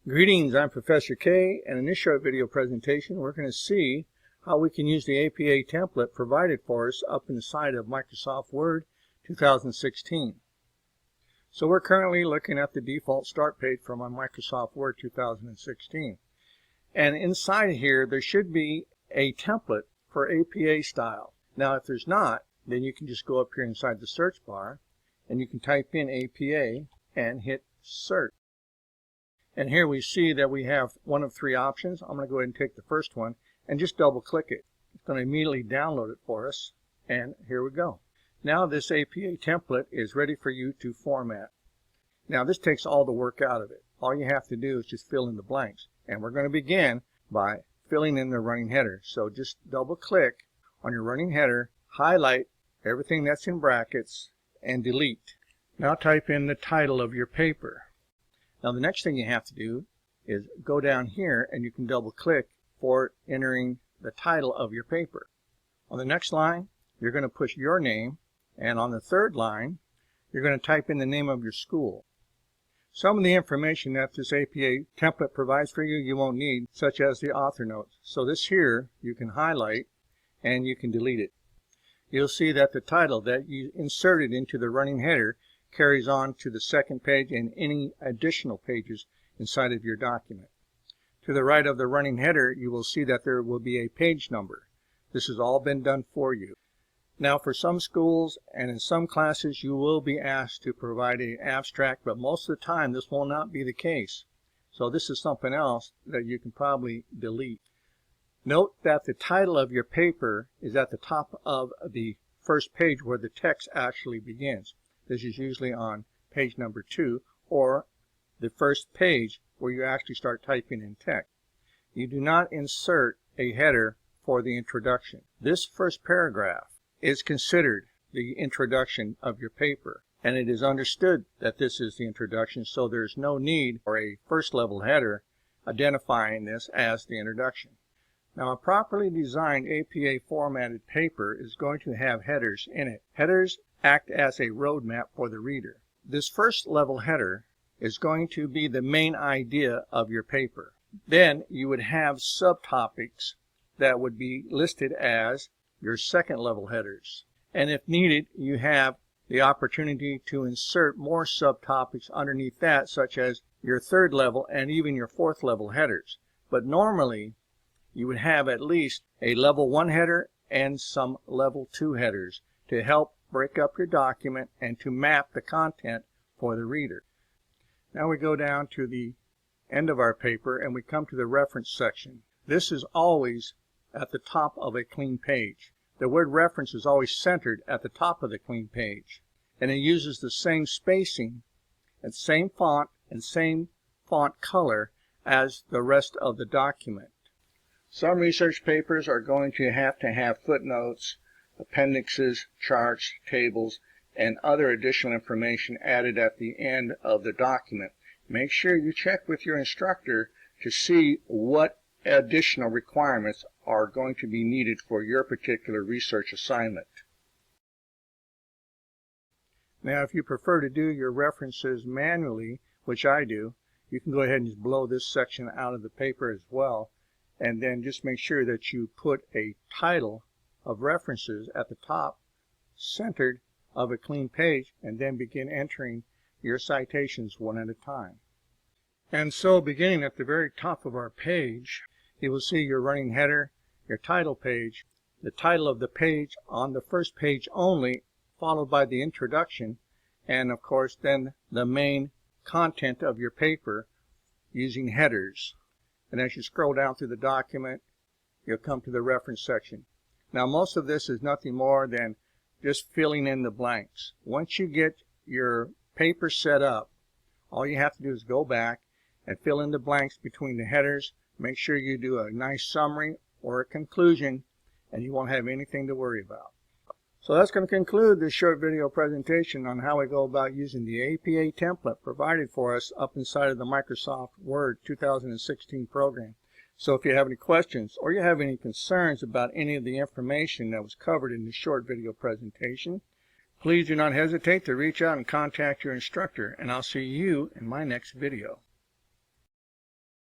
Greetings, I'm Professor K, and in this short video presentation we're going to see how we can use the APA template provided for us up inside of Microsoft Word 2016. So we're currently looking at the default start page from my Microsoft Word 2016. And inside here there should be a template for APA style. Now if there's not, then you can just go up here inside the search bar and you can type in APA and hit search. And here we see that we have one of three options. I'm going to go ahead and take the first one and just double click it. It's going to immediately download it for us, and here we go. Now this APA template is ready for you to format. Now this takes all the work out of it. All you have to do is just fill in the blanks, and we're going to begin by filling in the running header. So just double click on your running header, highlight everything that's in brackets, and delete. Now type in the title of your paper. Now the next thing you have to do is go down here and you can double click for entering the title of your paper. On the next line you're going to push your name, and on the third line you're going to type in the name of your school. Some of the information that this APA template provides for you, you won't need, such as the author notes. So this here you can highlight and you can delete it. You'll see that the title that you inserted into the running header carries on to the second page and any additional pages inside of your document. To the right of the running header, you will see that there will be a page number. This has all been done for you. Now for some schools and in some classes you will be asked to provide an abstract, but most of the time this will not be the case. So this is something else that you can probably delete. Note that the title of your paper is at the top of the first page where the text actually begins. This is usually on page number 2 or the first page where you actually start typing in text. You do not insert a header for the introduction. This first paragraph is considered the introduction of your paper, and it is understood that this is the introduction, so there's no need for a first level header identifying this as the introduction. Now a properly designed APA formatted paper is going to have headers in it. Headers act as a roadmap for the reader. This first level header is going to be the main idea of your paper. Then you would have subtopics that would be listed as your second level headers. And if needed, you have the opportunity to insert more subtopics underneath that, such as your third level and even your fourth level headers. But normally you would have at least a level 1 header and some level 2 headers to help break up your document and to map the content for the reader. Now we go down to the end of our paper and we come to the reference section. This is always at the top of a clean page. The word reference is always centered at the top of the clean page, and it uses the same spacing and same font and same font color as the rest of the document. Some research papers are going to have footnotes, appendixes, charts, tables, and other additional information added at the end of the document. Make sure you check with your instructor to see what additional requirements are going to be needed for your particular research assignment. Now if you prefer to do your references manually, which I do, you can go ahead and just blow this section out of the paper as well, and then just make sure that you put a title of references at the top centered of a clean page, and then begin entering your citations one at a time. And so beginning at the very top of our page, you will see your running header, your title page, the title of the page on the first page only, followed by the introduction, and of course then the main content of your paper using headers. And as you scroll down through the document, you'll come to the reference section. Now most of this is nothing more than just filling in the blanks. Once you get your paper set up, all you have to do is go back and fill in the blanks between the headers. Make sure you do a nice summary or a conclusion, and you won't have anything to worry about. So that's going to conclude this short video presentation on how we go about using the APA template provided for us up inside of the Microsoft Word 2016 program. So if you have any questions or you have any concerns about any of the information that was covered in this short video presentation, please do not hesitate to reach out and contact your instructor, and I'll see you in my next video.